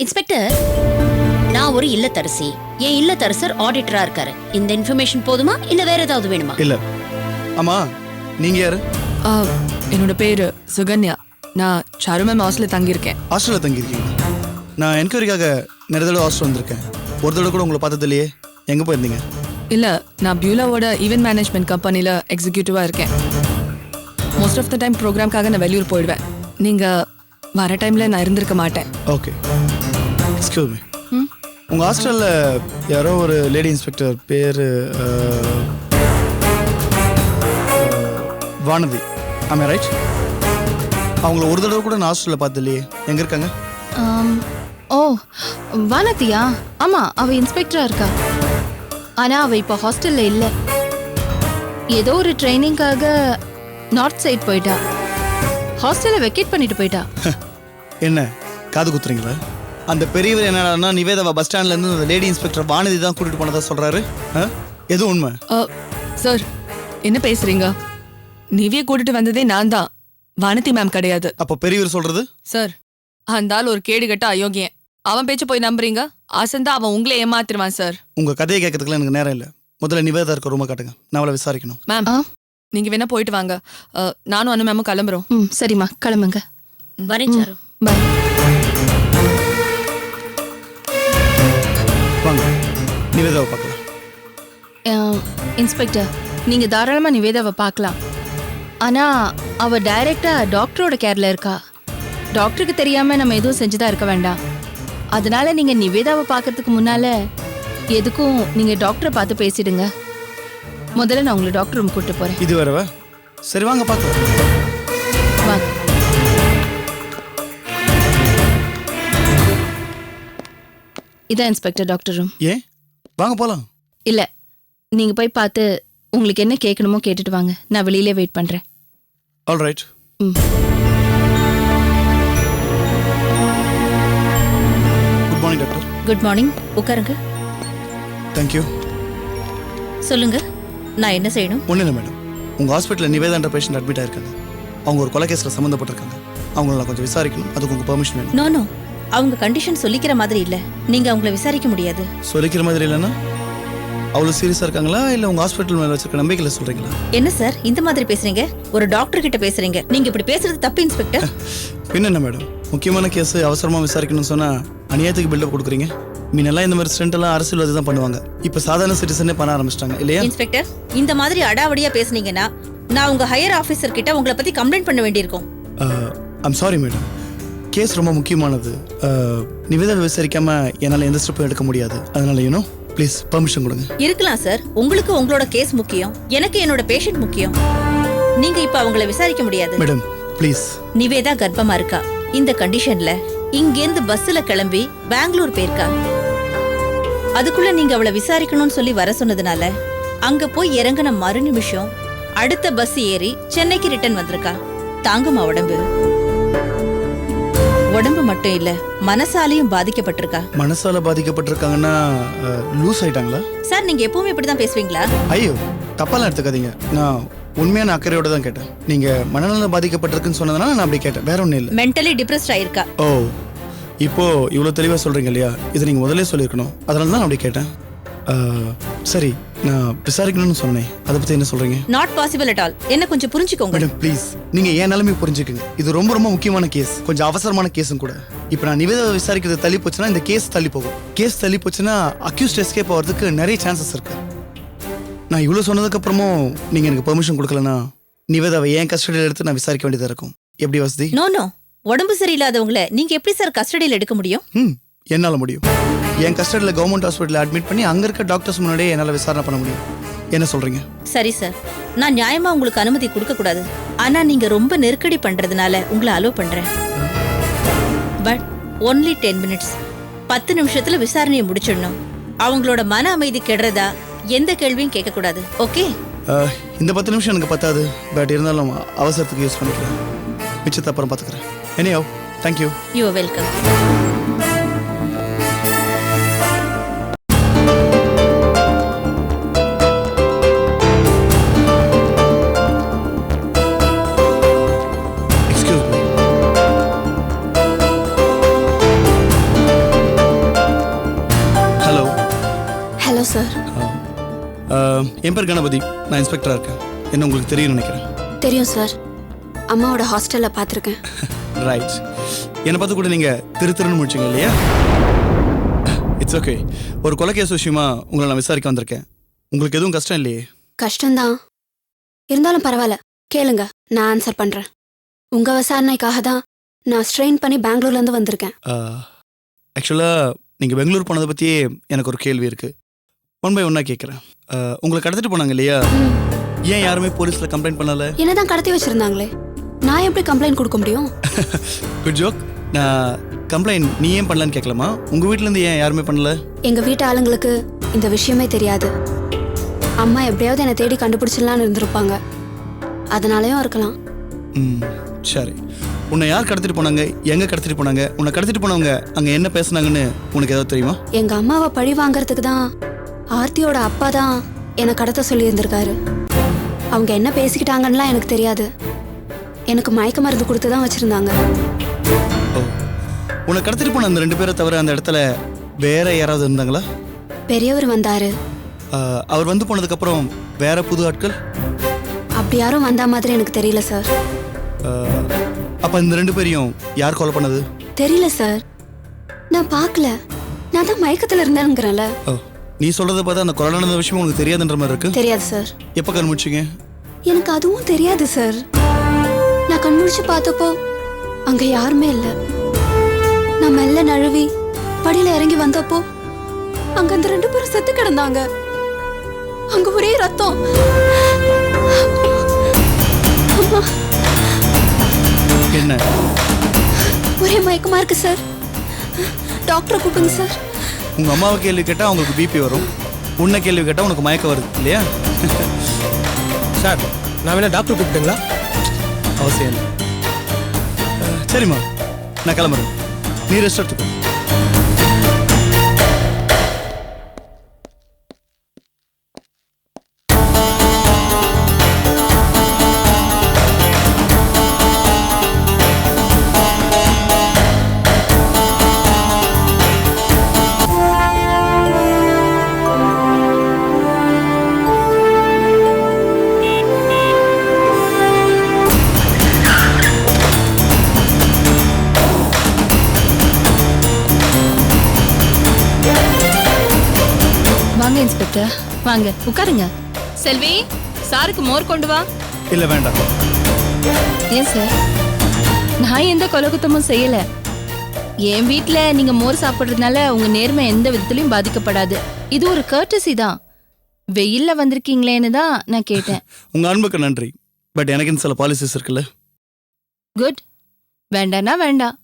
Inspector, நான் ஒரு இல்லத்தரசி. என் இல்லத்தரசர் ஆடிட்டரா இருக்காரு. இந்த இன்ஃபர்மேஷன் போதுமா இல்ல வேற ஏதாவது வேணுமா? இல்ல. ஆமா, நீங்க யாரு? என்னோட பேரு சுகன்யா. நான் சாரு மேம் ஹாஸ்டல்ல தங்கியிருக்கேன். ஹாஸ்டல்ல தங்கியிருக்கீங்க? நான் என்கொயரிக்காக நிறைய தடவை ஹாஸ்டல் வந்திருக்கேன். ஒரு தடவை கூட உங்களை பார்த்தது இல்லையே. எங்க போயிருந்தீங்க? இல்ல, நான் பியூலாவோட ஈவென்ட் மேனேஜ்மெண்ட் கம்பெனில எக்ஸிக்யூட்டிவா இருக்கேன். மோஸ்ட் ஆஃப் த டைம் ப்ரோக்ராம்காக நான் வெளியூர் போயிடுவேன். நீங்க வர டைம்ல நான் இருந்திருக்க மாட்டேன். Okay, excuse me. உங்க ஹாஸ்டல்ல யாரோ ஒரு லேடி இன்ஸ்பெக்டர் பேரு வானதி, ஆமா ரைட்? அவங்கள ஒரு தடவை கூட நான் ஹாஸ்டல்ல பார்த்தது இல்லையே. எங்க இருக்காங்க? ஓ, வானதியா? ஆமா, அவ இன்ஸ்பெக்டரா இருக்கா. ஆனா அவ இப்ப ஹாஸ்டல்ல இல்ல. ஏதோ ஒரு ட்ரைனிங்காக நார்த் சைட் போயிட்டா. ஹாஸ்டலை வெக்கேட் பண்ணிட்டு போயிட்டா. என்ன காது குத்துறீங்களா? அந்த பெரியவர் என்னன்னா நிவேதாவை பஸ் ஸ்டாண்ட்ல இருந்து அந்த லேடி இன்ஸ்பெக்டர் வானதி தான் கூட்டிட்டு போனதா சொல்றாரு. எது உண்மை? சார், என்ன பேசுறீங்க? நிவியை கூட்டிட்டு வந்ததே நான் தான், வானதி மேம் கிடையாது. அப்ப பெரியவர் சொல்றது? சார், அந்த ஆள் ஒரு கேடுகட்ட அயோக்கியன். அவன் பேச்சு போய் நம்புறீங்க? ஆசந்தா அவன் உங்களை ஏமாத்திருவான் சார். உங்க கதையை கேட்கறதுக்குலாம் எனக்கு நேரம் இல்ல. முதல்ல நிவேதா இருக்க ரூமை காட்டுங்க, நான் அவளை விசாரிக்கணும். மேம், நீங்க வேணா போயிட்டு வாங்க. நானும் அனு மேமும் கிளம்புறோம். சரிம்மா, கிளம்புங்க. வரேன் சாரு. பாய். வாங்க, நிவேதாவை பார்க்கலாம். இன்ஸ்பெக்டர், நீங்க தாராளமா நிவேதாவை பார்க்கலாம். ஆனா அவ டைரக்டா டாக்டரோட கேர்ல இருக்கா. டாக்டருக்கு தெரியாம நம்ம எதுவும் செஞ்சுதான் இருக்க வேண்டாம். அதனால நீங்க நிவேதாவை பார்க்கறதுக்கு முன்னால எதுக்கும் நீங்க டாக்டரை பார்த்து பேசிடுங்க. முதல்ல நான் உங்களை டாக்டர் ரூம் கூட்டு போறேன். இது வரவா? சரி வாங்க பார்க்கலாம். வாங்க. இதான் இன்ஸ்பெக்டர் டாக்டர் ரூம். ஏன்? வாங்க போலாம். இல்ல, நீங்க போய் பார்த்து உங்களுக்கு என்ன கேட்கணுமோ கேட்டுட்டு வாங்க. நான் வெளியிலே வெயிட் பண்றேன். All right. Good morning doctor. Good morning. உட்காருங்க. தேங்க்யூ. சொல்லுங்க, நான் என்ன செய்யணும்? ஒன்றும் இல்லை மேடம், உங்கள் ஹாஸ்பிட்டலில் நிவேதான்ற பேஷண்ட் அட்மிட் ஆயிருக்காங்க. அவங்க ஒரு கொலை கேஸில் சம்மந்தப்பட்டிருக்காங்க. அவங்கள நான் கொஞ்சம் விசாரிக்கணும். அதுக்கு உங்கள் பெர்மிஷன் வேணும். நோ நோ, அவங்க கண்டிஷன் சொல்லிக்கிற மாதிரி இல்ல. நீங்க அவங்கள விசாரிக்க முடியாது. சொல்லிக்கிற மாதிரி இல்லைன்னா அவ்வளோ சீரியஸாக இருக்காங்களா இல்லை உங்கள் ஹாஸ்பிட்டல் மேலே வச்சிருக்க நம்பிக்கையில் சொல்கிறீங்களா? என்ன சார் இந்த மாதிரி பேசுறீங்க? ஒரு டாக்டர் கிட்ட பேசுறீங்க. நீங்க இப்படி பேசுறது தப்பு இன்ஸ்பெக்டர். பின்ன என்ன மேடம், முக்கியமான கேஸ் அவசரமாக விசாரிக்கணும்னு சொன்னால் அநியாயத்துக்கு பில்டப் கொடுக்குறீங்க. மீனெல்லாம் இந்த மாதிரி ஸ்டென்ட்லாம் அரசியல்வாதி தான் பண்ணுவாங்க. இப்போ சாதாரண சிட்டிசனே பண்ண ஆரம்பிச்சிட்டாங்க இல்லையா? இன்ஸ்பெக்டர், இந்த மாதிரி அடாவடியா பேசுனீங்கன்னா நான் உங்க ஹையர் ஆபீசர் கிட்ட உங்களை பத்தி கம்ப்ளைண்ட் பண்ண வேண்டியிருக்கும். ஐம் சாரி மேடம், கேஸ் ரொம்ப முக்கியமானது. நிவேதாவை விசாரிக்காம என்னால் எந்த ஸ்டெப்பும் எடுக்க முடியாது. அதனால யூனோ ப்ளீஸ் பெர்மிஷன் கொடுங்க. இருக்கலாம் சார், உங்களுக்கு உங்களோட கேஸ் முக்கியம், எனக்கு என்னோட பேஷண்ட் முக்கியம். நீங்க இப்ப அவங்கள விசாரிக்க முடியாது. Madam please. நிவேதா கர்ப்பமா இருக்கா. இந்த கண்டிஷன்ல இங்கேருந்து பஸ்ல கிளம்பி பெங்களூர் போயிருக்கா. அதுக்குள்ள நீங்க அவளை விசாரிக்கணும்னு சொல்லி வர சொன்னதுனால அங்க போய் இறங்கின மறு நிமிஷம் அடுத்த பஸ் ஏறி சென்னைக்கு ரிட்டர்ன் வந்திருக்கா. தாங்குமா உடம்பு? உடம்பு மட்டும் இல்ல, மனசாலையும் பாதிக்கப்பட்டிருக்கா. மனசால பாதிக்கப்பட்டிருக்காங்கன்னா லூஸ் ஆயிட்டாங்களா? சார், நீங்க எப்பவுமே இப்படிதான் பேசுவீங்களா? ஐயோ, தப்பாலாம் எடுத்துக்காதீங்க. நான் உண்மையான அக்கறையோட தான் கேட்டேன். நீங்க மனநல பாதிக்கப்பட்டிருக்குன்னு சொன்னதுனால நான் அப்படி கேட்டேன், வேற ஒன்றும் இல்லை. மென்டலி டிப்ரெஸ்ட் ஆயிருக்கா. ஓ, இப்போ இவ்வளோ தெளிவாக சொல்றீங்க இல்லையா? இதை நீங்க முதல்ல சொல்லியிருக்கணும். அதனால தான் நான் அப்படி கேட்டேன். சரி, நான் விசாரிக்கணும்னு சொன்னேன். அதை பத்தி என்ன சொல்றீங்க? Not possible at all. என்ன கொஞ்சம் புரிஞ்சுக்கோங்க. மேடம் ப்ளீஸ், நீங்க ஏன் நிலைமை புரிஞ்சுக்கங்க. இது ரொம்ப ரொம்ப முக்கியமான கேஸ், கொஞ்சம் அவசரமான கேஸும் கூட. இப்போ நான் நிவேதாவை விசாரிக்கிறது தள்ளி போச்சுன்னா இந்த கேஸ் தள்ளி போகும். கேஸ் தள்ளி போச்சுன்னா அக்யூஸ்ட் எஸ்கேப் ஆகிறதுக்கு நிறைய சான்சஸ் இருக்கு. நான் இவ்வளோ சொன்னதுக்கு அப்புறமும் நீங்க எனக்கு பெர்மிஷன் கொடுக்கலன்னா நிவேதாவை ஏன் கஸ்டடியில் எடுத்து நான் விசாரிக்க வேண்டியதா இருக்கும். எப்படி வசதி? நோ நோ, உடம்பு சரியில்லாதவங்களை நீங்க எப்படி சார் கஸ்டடியில் எடுக்க முடியும்? என்னால முடியும். என் கஸ்டடியில் கவர்மெண்ட் ஹாஸ்பிட்டல் அட்மிட் பண்ணி அங்க இருக்க டாக்டர்ஸ் முன்னாடியே என்னால் விசாரணை பண்ண முடியும். என்ன சொல்றீங்க? சரி சார், நான் நியாயமா உங்களுக்கு அனுமதி கொடுக்க கூடாது. ஆனா நீங்க ரொம்ப நெருக்கடி பண்றதுனால உங்களை அலோ பண்றேன். But only 10 minutes. 10 நிமிஷத்துல விசாரணையை முடிச்சிடணும். அவங்களோட மன அமைதி கெடுறதா எந்த கேள்வியும் கேட்க கூடாது. ஓகே? இந்த 10 நிமிஷம் எனக்கு பத்தாது. பட் இருந்தாலும் அவசரத்துக்கு யூஸ் பண்ணிக்கிறேன். மிச்சத்தை அப்புறம் பார்த்துக்கிறேன். எனியோ, தேங்க்யூ. You are welcome. என் பேர் கணபதி, நான் இன்ஸ்பெக்டராக இருக்கேன். என்ன உங்களுக்கு தெரியும் நினைக்கிறேன். தெரியும் சார், அம்மாவோட ஹாஸ்டலில் பார்த்துருக்கேன். ரைட், என்னை பார்த்து கூட நீங்கள் திருன்னு முடிச்சிங்க இல்லையா? It's okay. ஒரு கொலை கேஸ் விஷயமா உங்களை நான் விசாரிக்க வந்திருக்கேன். உங்களுக்கு எதுவும் கஷ்டம் இல்லையே? கஷ்டம்தான், இருந்தாலும் பரவாயில்ல, கேளுங்க, நான் ஆன்சர் பண்ணுறேன். உங்கள் விசாரணைக்காக தான் நான் ஸ்ட்ரெயின் பண்ணி பெங்களூர்லேருந்து வந்திருக்கேன். ஆக்சுவலாக நீங்கள் பெங்களூர் போனதை பற்றியே எனக்கு ஒரு கேள்வி இருக்குது. ஒன் பை ஒன்னாக கேட்குறேன். உங்களை கடத்திட்டு போனாங்க இல்லையா? ஏன் யாருமே போலீஸில் கம்ப்ளைண்ட் பண்ணலை? என்ன தான் கடத்தி வச்சுருந்தாங்களே, நான் எப்படி கம்ப்ளைண்ட் கொடுக்க முடியும்? Good joke. நான் கம்ப்ளைண்ட் நீ ஏன் பண்ணலன்னு கேட்கலாமா? உங்கள் வீட்டிலேருந்து ஏன் யாருமே பண்ணல? எங்கள் வீட்டு ஆளுங்களுக்கு இந்த விஷயமே தெரியாது. அம்மா எப்படியாவது என்னை தேடி கண்டுபிடிச்சிடலான்னு இருந்திருப்பாங்க, அதனாலயும் இருக்கலாம். சரி, உன்னை யார் கடத்திட்டு போனாங்க, எங்கே கடத்திட்டு போனாங்க, உன்னை கடத்திட்டு போனவங்க அங்கே என்ன பேசுனாங்கன்னு உனக்கு ஏதாவது தெரியுமா? எங்கள் அம்மாவை பழி வாங்கறதுக்கு தான் ஆர்த்தியோட அப்பா தான் என்னை கடத்த சொல்லியிருந்திருக்காரு. அவங்க என்ன பேசிக்கிட்டாங்கன்னுலாம் எனக்கு தெரியாது. எனக்கு மயக்க மருந்து கொடுத்து தான் வச்சுருந்தாங்க. ஓ, உன்னை கடத்திட்டு போன அந்த 2 பேரை தவிர அந்த இடத்துல வேற யாராவது இருந்தாங்களா? பெரியவர் வந்தாரு. அவர் வந்து போனதுக்கப்புறம் வேற புது ஆட்கள்? அப்படி யாரும் வந்தா மாதிரி எனக்கு தெரியல சார். அப்போ இந்த 2 பேரையும் யார் கொலை பண்ணது? தெரியல சார், நான் பார்க்கல. நான் தான் மயக்கத்தில் இருந்தேங்கிறேன்ல. ஓ, நீ சொல்றத பார்த்தா அந்த கொலை நடந்த விஷயம் உனக்கு தெரியாதுன்ற மாதிரி இருக்கு. தெரியாது சார். எப்போ கண்டுபிடிச்சிங்க? எனக்கு அதுவும் தெரியாது சார். நான் கண்முழிச்சு பார்த்தப்போ அங்க யாருமே இல்லை. நான் மெல்ல நழுவி படியில இறங்கி வந்தப்போ அங்க அந்த 2 பேரும் செத்து கிடந்தாங்க. அங்க ஒரே ரத்தம். அம்மா, என்ன ஒரே மயக்கமா இருக்கு சார். டாக்டரை கூப்பிடுங்க சார். உங்க அம்மாவை கேள்வி கேட்டா உங்களுக்கு பிபி வரும், உன்னை கேள்வி கேட்டா உனக்கு மயக்கம் வருது இல்லையா? சார், நான் வேணா டாக்டர் கூப்பிட்டுங்களா? அவசியம் இல்லை. சரிம்மா, நான் கிளம்புறேன். நீ ரெஸ்ட் எடுத்துக்கோ. வாங்க இன்ஸ்பெக்டர், வாங்க உட்காருங்க. செல்வி, சாருக்கு மோர் கொண்டு வா. இல்லை வேண்டாம். ஏன் சார், நான் எந்த கொலகுத்தமும் செய்யல. என் வீட்ல நீங்க மோர் சாப்பிடுறதுனால உங்க நேர்மை எந்த விதத்திலையும் பாதிக்கப்படாது. இது ஒரு கர்டசி தான். வெயில்ல வந்திருக்கீங்களேன்னு தான் நான் கேட்டேன். உங்க அன்புக்கு நன்றி, பட் எனக்கு சில பாலிசிஸ் இருக்குல்ல. குட், வேண்டானா வேண்டாம்.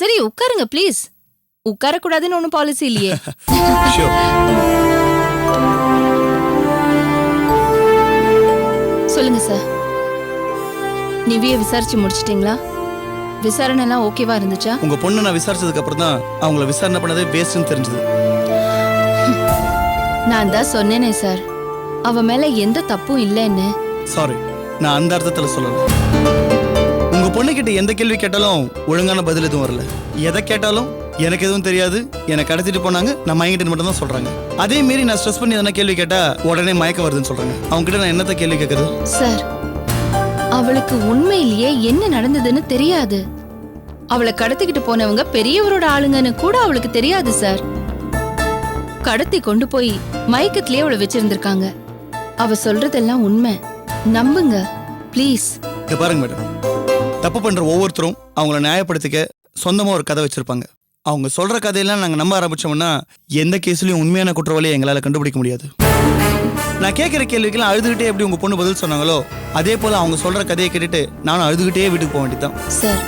சரி உட்காருங்க ப்ளீஸ். உட்காரக்கூடாதுன்னு ஒன்றும் பாலிசி இல்லையே. Sure. சொல்லுங்க சார், நிவிய விசாரிச்சு முடிச்சிட்டீங்களா? விசாரணை எல்லாம் ஓகேவா இருந்துச்சா? உங்க பொண்ணு நான் விசாரிச்சதுக்கு அப்புறம் தான் அவங்கள விசாரணை பண்ணதே வேஸ்ட்னு தெரிஞ்சது. நான் தான் சொன்னேனே சார், அவ மேல எந்த தப்பும் இல்லைன்னு. சாரி, நான் அந்த அர்த்தத்தில் சொல்லல. உங்க பொண்ணு கிட்ட எந்த கேள்வி கேட்டாலும் ஒழுங்கான பதில் எதுவும் வரல. எதை கேட்டாலும் எனக்கு எதுவும் தெரியாது, என்னை கடத்திட்டு போனாங்க, நான் மயங்கிட்டு மட்டும் தான் சொல்றாங்க. அதே மீறி நான் ஸ்ட்ரெஸ் பண்ணி எதனா கேள்வி கேட்டா உடனே மயக்கம் வருதுன்னு சொல்றாங்க. அவங்க கிட்ட நான் என்னத்த கேள்வி கேட்கறது? சார், அவளுக்கு உண்மையிலேயே என்ன நடந்ததுன்னு தெரியாது. அவளை கடத்திக்கிட்டு போனவங்க பெரியவரோட ஆளுங்கன்னு கூட அவளுக்கு தெரியாது சார். கடத்தி கொண்டு போய் மயக்கத்திலேயே அவளை வச்சிருந்திருக்காங்க. அவ சொல்றதெல்லாம் உண்மை, நம்புங்க ப்ளீஸ். இங்க பாருங்க மேடம், தப்பு பண்ற ஒவ்வொருத்தரும் அவங்கள நியாயப்படுத்திக்க சொந்தமா ஒரு கதை வச்சிருப்பாங்க. அவங்க சொல்ற கதையெல்லாம் நாங்க நம்ப ஆரம்பிச்சோம்னா எந்த கேஸ்லயும் உண்மையான குற்றவாளியை எங்களால கண்டுபிடிக்க முடியாது. நான் கேட்கிற கேள்விக்கெல்லாம் அழுதுகிட்டே எப்படி உங்க பொண்ணு பதில் சொன்னாங்களோ அதே போல அவங்க சொல்ற கதையை கேட்டுட்டு நானும் அழுதுகிட்டே வீட்டுக்கு போக வேண்டியதான். சார்,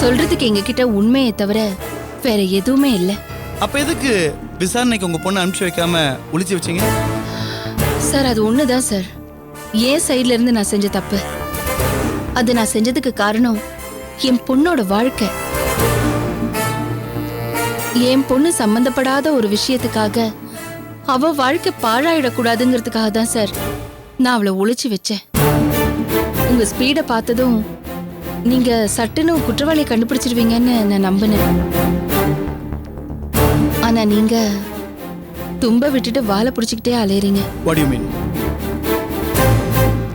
சொல்றதுக்கு எங்க கிட்ட உண்மையை தவிர வேற எதுவுமே இல்ல. அப்ப எதுக்கு விசாரணைக்கு உங்க பொண்ணு அனுப்பிச்சு வைக்காம ஒளிச்சு வச்சீங்க? சார், அது ஒண்ணுதான் சார், என் சைட்ல இருந்து நான் செஞ்ச தப்பு. அது நான் செஞ்சதுக்கு காரணம் என் பொண்ணோட வாழ்க்கை. என் பொண்ணு சம்பந்தப்படாத ஒரு விஷயத்துக்காக அவ வாழ்க்கை பாழாயிடக்கூடாதுங்கிறதுக்காக தான் சார் நான் அவளை ஒளிச்சு வச்சேன். உங்க ஸ்பீடை பார்த்ததும் நீங்க சட்டுன்னு குற்றவாளியை கண்டுபிடிச்சிருவீங்கன்னு நான் நம்பினேன். ஆனா நீங்க தும்ப விட்டுட்டு வாழை பிடிச்சிக்கிட்டே அலையறீங்க. What you mean?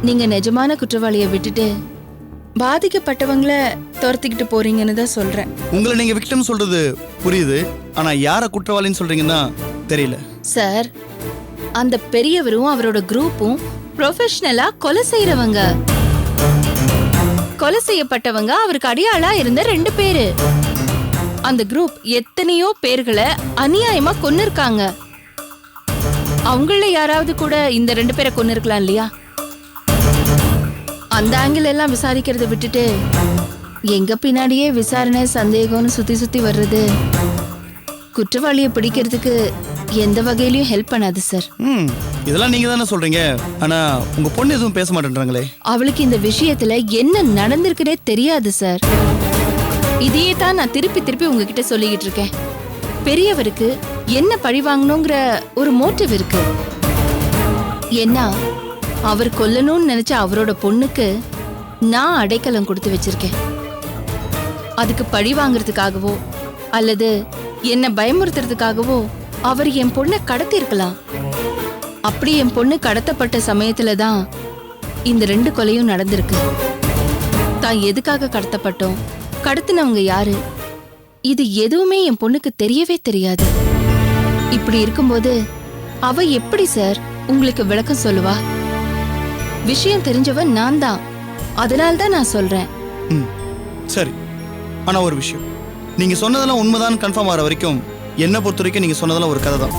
நீங்க நிஜமான குற்றவாளியை விட்டுட்டு பாதிக்கப்பட்டவங்கள துரத்திக்கிட்டு போறீங்கன்னு தான் சொல்றேன். உங்களை நீங்க விக்டம் சொல்றது புரியுது, ஆனா யார குற்றவாளின்னு சொல்றீங்கன்னா தெரியல. சார், அந்த பெரியவரும் அவரோட குரூப்பும் ப்ரொஃபஷனலா கொலை செய்யறவங்க. கொலை செய்யப்பட்டவங்க அவருக்கு அடியாளா இருந்த 2 பேரு. அந்த குரூப் எத்தனையோ பேர்களை அநியாயமா கொன்னு இருக்காங்க. அவங்கள யாராவது கூட இந்த 2 பேரை கொன்னு இருக்கலாம் இல்லையா? அந்த ஆங்கிள் எல்லாம் விசாரிக்கிறத விட்டுட்டு எங்க பின்னாடியே விசாரணை சந்தேகம்னு சுத்தி சுத்தி வர்றது குற்றவாளியை பிடிக்கிறதுக்கு எந்த வகையிலயும் ஹெல்ப் பண்ணாது சார். இதெல்லாம் நீங்க தானே சொல்றீங்க, ஆனா உங்க பொண்ணு எதுவும் பேச மாட்டேன்றாங்களே. அவளுக்கு இந்த விஷயத்துல என்ன நடந்திருக்குனே தெரியாது சார். இதையே தான் நான் திருப்பி திருப்பி உங்ககிட்ட சொல்லிக்கிட்டு இருக்கேன். பெரியவருக்கு என்ன பழி வாங்கணுங்கிற ஒரு மோட்டிவ் இருக்கு. ஏன்னா அவர் கொல்லணும்னு நினைச்ச அவரோட பொண்ணுக்கு நான் அடைக்கலம் கொடுத்து வச்சிருக்கேன். அதுக்கு பழி வாங்குறதுக்காகவோ அல்லது என்ன பயமுறுத்துறதுக்காகவோ அவர் என் பொண்ணை கடத்தி இருக்கலாம். அப்படி என் பொண்ணு கடத்தப்பட்ட சமயத்துல தான் இந்த 2 கொலையும் நடந்திருக்கு. தான் எதுக்காக கடத்தப்பட்டோம், கடத்தினவங்க யாரு, இது எதுவுமே என் பொண்ணுக்கு தெரியவே தெரியாது. இப்படி இருக்கும்போது அவ எப்படி சார் உங்களுக்கு விளக்கம் சொல்லுவா? விஷயம் தெரிஞ்சவன் நான் தான், அதனால தான் நான் சொல்றேன். சரி, ஆனா ஒரு விஷயம், நீங்க சொன்னதெல்லாம் உண்மைதான் கன்ஃபார்ம் ஆகிற வரைக்கும் என்ன பொறுத்த வரைக்கும் நீங்க சொன்னதெல்லாம் ஒரு கதை தான்.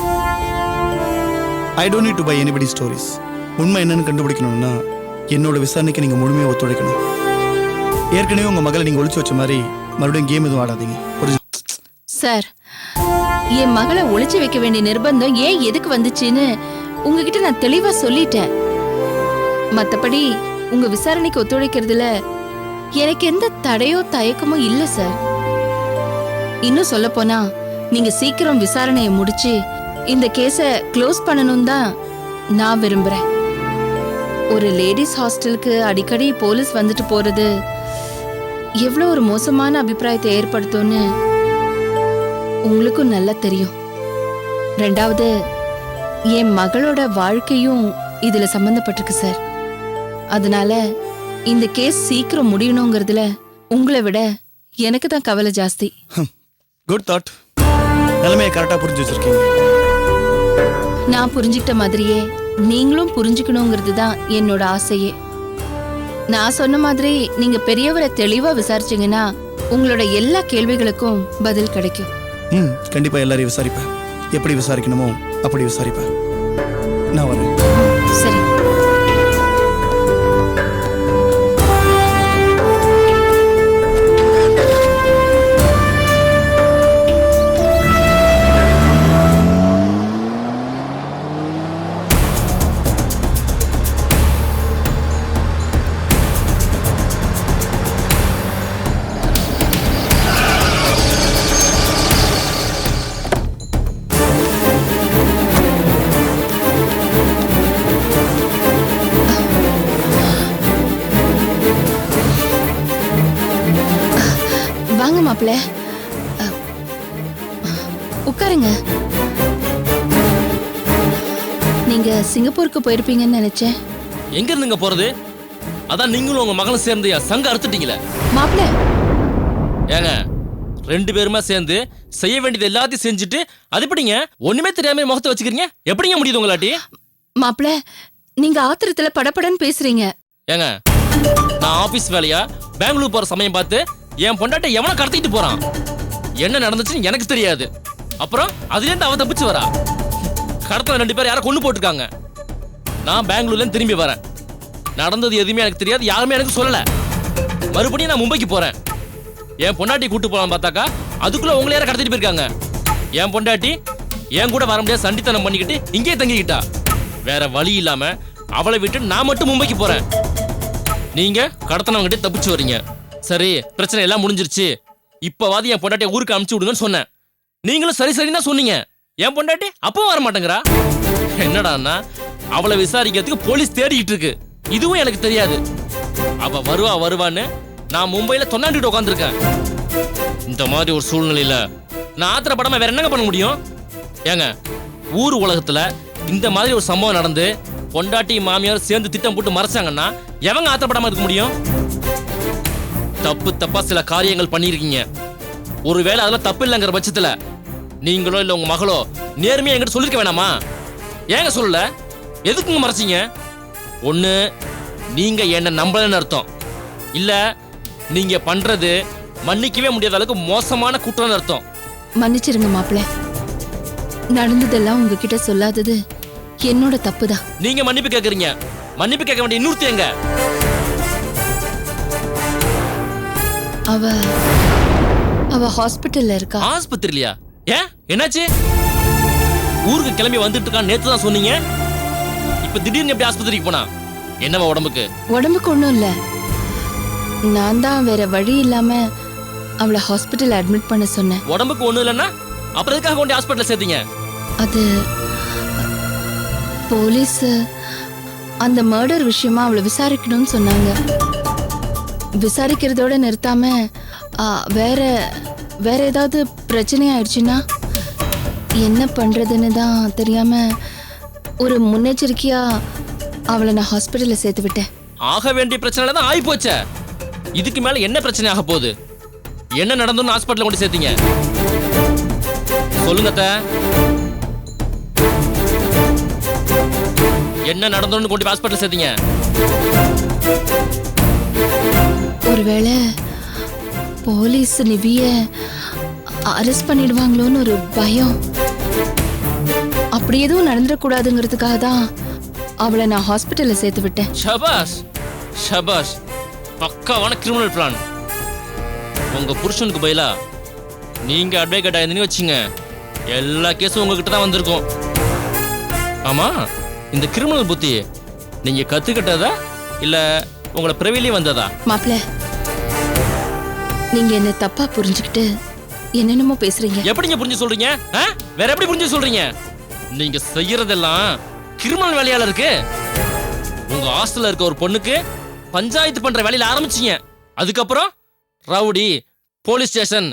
I don't need to buy anybody stories. உண்மை என்னன்னு கண்டுபிடிக்கணும்னா என்னோட விசாரணைக்கு நீங்க முழுமையாக ஒத்துழைக்கணும். ஏற்கனவே உங்க மகளை நீங்க ஒளிச்சு வச்ச மாதிரி மறுபடியும் கேம் எதுவும் ஆடாதீங்க. சார், என் மகளை ஒளிச்சு வைக்க வேண்டிய நிர்பந்தம் ஏன் எதுக்கு வந்துச்சுன்னு உங்ககிட்ட நான் தெளிவா சொல்லிட்டேன். மத்தபடி உங்க விசாரணைக்கு ஒத்துழைக்கிறதுல எனக்கு எந்த தடையோ தயக்கமோ இல்ல சார். இன்னும் சொல்ல போனா நீங்க சீக்கிரம் விசாரணையை முடிச்சு இந்த கேஸ க்ளோஸ் பண்ணணும் தான் நான் விரும்புறேன். ஒரு லேடிஸ் ஹாஸ்டலுக்கு அடிக்கடி போலீஸ் வந்துட்டு போறது எவ்வளவு ஒரு மோசமான அபிப்பிராயத்தை ஏற்படுத்தும்னு உங்களுக்கும் நல்லா தெரியும். 2வது, என் மகளோட வாழ்க்கையும் இதுல சம்பந்தப்பட்டிருக்கு சார். அதனால இந்த கேஸ் சீக்கிரம் முடியணுங்கிறதுல உங்களை விட எனக்கு தான் கவலை ஜாஸ்தி. Good thought. நிலைமையை கரெக்டா புரிஞ்சு வச்சிருக்கீங்க. நான் புரிஞ்சுக்கிட்ட மாதிரியே நீங்களும் புரிஞ்சுக்கணுங்கிறது தான் என்னோட ஆசையே. நான் சொன்ன மாதிரி நீங்க பெரியவரை தெளிவா விசாரிச்சீங்கன்னா உங்களோட எல்லா கேள்விகளுக்கும் பதில் கிடைக்கும். கண்டிப்பா எல்லாரையும் விசாரிப்பேன். எப்படி விசாரிக்கணுமோ அப்படி விசாரிப்பேன். நான் வரேன். சரி. வாங்க மாப்பிள்ள, உட்காருங்க. நீங்க சிங்கப்பூருக்கு போயிருப்பீங்கன்னு நினைச்சேன். எங்க இருந்துங்க போறது? அதான் நீங்களும் உங்க மகளும் சேர்ந்து சங்க அறுத்துட்டீங்களே மாப்பிள்ள. ஏங்க 2 பேருமா சேர்ந்து செய்ய வேண்டியது எல்லாத்தையும் செஞ்சுட்டு அது எப்படிங்க ஒண்ணுமே தெரியாம முகத்தை வச்சுக்கிறீங்க? எப்படிங்க முடியுது உங்களாட்டி? மாப்பிள்ள, நீங்க ஆத்திரத்துல படபடன்னு பேசுறீங்க. ஏங்க, நான் ஆபீஸ் வேலையா பெங்களூர் போற சமயம் பார்த்து என் பொண்டாட்டை எவனை கடத்திட்டு போறான், என்ன நடந்துச்சுன்னு எனக்கு தெரியாது. அப்புறம் அதுல இருந்து அவ தப்பிச்சு வரா. கடத்தல 2 பேர் யாரை கொண்டு போட்டுருக்காங்க. நான் பெங்களூர்ல இருந்து திரும்பி வரேன். நடந்தது எதுவுமே எனக்கு தெரியாது, யாருமே எனக்கு சொல்லல. மறுபடியும் நான் மும்பைக்கு போறேன். என் பொண்டாட்டி கூட்டு போலாம் பார்த்தாக்கா அதுக்குள்ள உங்களை யாரை கடத்திட்டு போயிருக்காங்க. என் பொண்டாட்டி என் கூட வர முடியாது சண்டித்தனம் பண்ணிக்கிட்டு இங்கே தங்கிக்கிட்டா. வேற வழி இல்லாம அவளை விட்டு நான் மட்டும் மும்பைக்கு போறேன். நீங்க கடத்தினவங்கிட்ட தப்பிச்சு வரீங்க. சரி, பிரச்சனை எல்லாம் முடிஞ்சிருச்சு, இப்பவாது என் பொண்டாட்டியை ஊருக்கு அனுப்பிச்சு விடுங்கன்னு சொன்னேன். நீங்களும் சரி சரின்னு தான் சொன்னீங்க. என் பொண்டாட்டி அப்பவும் வர மாட்டேங்கிறா. என்னடான்னா அவளை விசாரிக்கிறதுக்கு போலீஸ் தேடிக்கிட்டு இருக்கு. இதுவும் எனக்கு தெரியாது. அவ வருவான்னு நான் மும்பையில தொண்டாண்டிட்டு உட்காந்துருக்கேன். இந்த மாதிரி ஒரு சூழ்நிலையில நான் ஆத்திரப்படாம வேற என்னங்க பண்ண முடியும்? ஏங்க, ஊர் உலகத்துல இந்த மாதிரி ஒரு சம்பவம் நடந்து பொண்டாட்டி மாமியார் சேர்ந்து திட்டம் போட்டு மறைச்சாங்கன்னா எவங்க ஆத்தப்படாம இருக்க முடியும்? தப்பு தப்பா சில காரியங்கள் பண்ணியிருக்கீங்க. ஒருவேளை அதெல்லாம் தப்பு இல்லைங்கிற பட்சத்துல நீங்களோ இல்ல உங்க மகளோ நேர்மையா என்கிட்ட சொல்லிருக்க வேணாமா? ஏங்க சொல்லல? எதுக்குங்க மறைச்சீங்க? ஒண்ணு நீங்க என்ன நம்பலன்னு அர்த்தம், இல்ல நீங்க பண்றது மன்னிக்கவே முடியாத அளவுக்கு மோசமான குற்றம்னு அர்த்தம். மன்னிச்சிருங்க மாப்பிள்ள, நடந்ததெல்லாம் உங்ககிட்ட சொல்லாதது என்னோட தப்புதான். நீங்க மன்னிப்பு கேக்குறீங்க, மன்னிப்பு கேட்க வேண்டிய இன்னொருத்தி எங்க? அவ அவ ஹாஸ்பிட்டல்ல இருக்கா. ஆஸ்பத்திரியா? ஏன் என்னாச்சு? ஊருக்கு கிளம்பி வந்துட்டு இருக்கான்னு நேத்து தான் சொன்னீங்க. இப்ப திடீர்னு எப்படி ஆஸ்பத்திரிக்கு போனா? என்னவா உடம்புக்கு? உடம்புக்கு ஒன்றும் இல்லை, நான் தான் வேற வழி இல்லாம அவளை ஹாஸ்பிட்டல் அட்மிட் பண்ண சொன்னேன். உடம்புக்கு ஒண்ணும் இல்லைன்னா அப்புறம் எதுக்காக கொண்டு ஹாஸ்பிட்டல் சேர்த்தீங்க? அது போலீஸ் அந்த மர்டர் விஷயமா அவளை விசாரிக்கணும்னு சொன்னாங்க. விசாரிக்கிறதோட நிறுத்தாம வேற வேற ஏதாவது பிரச்சனை ஆயிடுச்சுன்னா என்ன பண்றதுன்னு தான் தெரியாம ஒரு முன்னெச்சரிக்கையா அவளை நான் ஹாஸ்பிட்டல்ல சேர்த்து விட்டேன். ஆக வேண்டிய பிரச்சனை தான் ஆகி போச்சே. இதுக்கு மேல என்ன பிரச்சனை ஆக போகுது? என்ன நடந்ததுன்னு ஹாஸ்பிட்டல் கொண்டு சேர்த்தீங்க? சொல்லுங்க அத்தை. என்ன நடந்ததுன்னு கொண்டு ஹாஸ்பிட்டல் சேர்த்தீங்க? ஒருவேளை போலீஸ் நிவிய அரெஸ்ட் பண்ணிடுவாங்களோன்னு ஒரு பயம். அப்படி எதுவும் நடந்துடக்கூடாதுங்கிறதுக்காக தான் அவளை நான் ஹாஸ்பிட்டல்ல சேர்த்து விட்டேன். ஷபாஷ் ஷபாஷ், பக்காவான கிரிமினல் பிளான். உங்க புருஷனுக்கு பதிலா நீங்க அட்வொகேட் ஆயிருந்தீங்கன்னு வச்சுங்க, எல்லா கேஸும் உங்ககிட்ட தான் வந்திருக்கும். ஆமா, இந்த கிரிமினல் புத்தி நீங்க கத்துக்கிட்டதா இல்ல உங்களை பிறவிலேயே வந்ததா? மாப்பிள்ள, நீங்க என்ன தப்பா புரிஞ்சுக்கிட்டு என்னென்னமோ பேசுறீங்க. எப்படிங்க புரிஞ்சு சொல்றீங்க? வேற எப்படி புரிஞ்சு சொல்றீங்க? நீங்க செய்யறதெல்லாம் கிரிமினல் வேலையால இருக்கு. உங்க ஹாஸ்டல்ல இருக்க ஒரு பொண்ணுக்கு பஞ்சாயத்து பண்ற வேலையில ஆரம்பிச்சீங்க. அதுக்கப்புறம் ரவுடி, போலீஸ் ஸ்டேஷன்,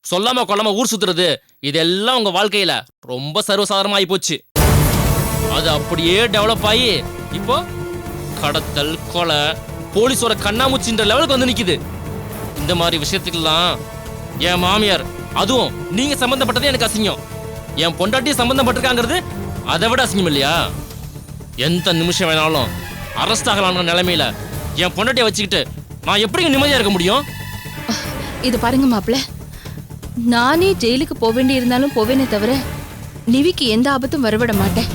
சொல்லாம கொள்ளாம ஊர் சுத்துறது, இதெல்லாம் உங்க வாழ்க்கையில ரொம்ப சர்வசாதாரணமா ஆகி போச்சு. அது அப்படியே டெவலப் ஆகி இப்போ கடத்தல், கொலை, போலீஸோட கண்ணாமூச்சின்ற லெவலுக்கு வந்து நிக்குது. இந்த மாதிரி விஷயத்துக்கெல்லாம் என் மாமியார், அதுவும் நீங்க சம்பந்தப்பட்டதே எனக்கு அசிங்கம். என் பொண்டாட்டி சம்பந்தப்பட்டிருக்காங்கிறது அதை விட அசிங்கம் இல்லையா? எந்த நிமிஷம் வேணாலும் அரெஸ்ட் ஆகலாம்ன்ற நிலைமையில என் பொண்டாட்டியை வச்சுக்கிட்டு நான் எப்படி நிம்மதியா இருக்க முடியும்? இது பாருங்க மாப்பிள்ள, நானே ஜெயிலுக்கு போக வேண்டி இருந்தாலும் போவேனே தவிர நிவிக்கு எந்த ஆபத்தும் வரவிட மாட்டேன்.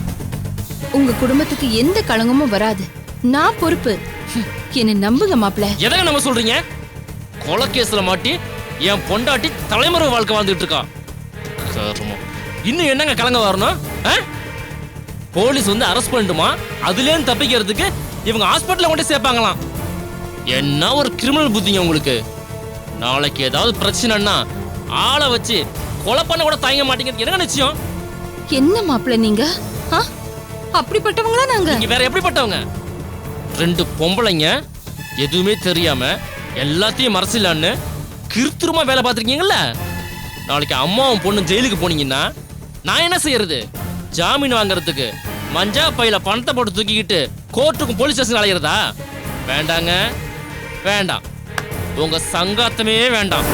உங்க குடும்பத்துக்கு எந்த களங்கமும் வராது. நான் பொறுப்பு. என்ன நம்புங்க மாப்பிள்ள. எதை நம்ம சொல்றீங்க? கொலை கேஸ்ல மாட்டி என் பொண்டாட்டி தலைமுறை வாழ்க்கை வாழ்ந்துட்டு இருக்கா. இன்னும் என்னங்க கலங்க வரணும்? போலீஸ் வந்து அரெஸ்ட் பண்ணிட்டுமா, அதுலேருந்து தப்பிக்கிறதுக்கு இவங்க ஹாஸ்பிட்டல்ல கொண்டு சேர்ப்பாங்களாம். என்ன ஒரு கிரிமினல் புத்திங்க உங்களுக்கு. நாளைக்கு ஏதாவது பிரச்சனைன்னா ஆளை வச்சு கொலை பண்ண கூட தயங்க மாட்டீங்க. என்ன நிச்சயம்? என்ன மாப்பிள்ள நீங்க அப்படிப்பட்டவங்களா? நாங்க வேற எப்படிப்பட்டவங்க? 2 பொம்பளைங்க எதுவுமே தெரியாம எல்லாத்தையும் மறைச்சிடலான்னு கிருத்திரமா வேலை பார்த்துருக்கீங்கல்ல. நாளைக்கு அம்மாவும் பொண்ணும் ஜெயிலுக்கு போனீங்கன்னா நான் என்ன செய்யறது? ஜாமீன் வாங்குறதுக்கு மஞ்சா பையில பணத்தை போட்டு தூக்கிக்கிட்டு கோர்ட்டுக்கும் போலீஸ் ஸ்டேஷன் அலைகிறதா? வேண்டாங்க, வேண்டாம். உங்க சங்காத்தமே வேண்டாம்.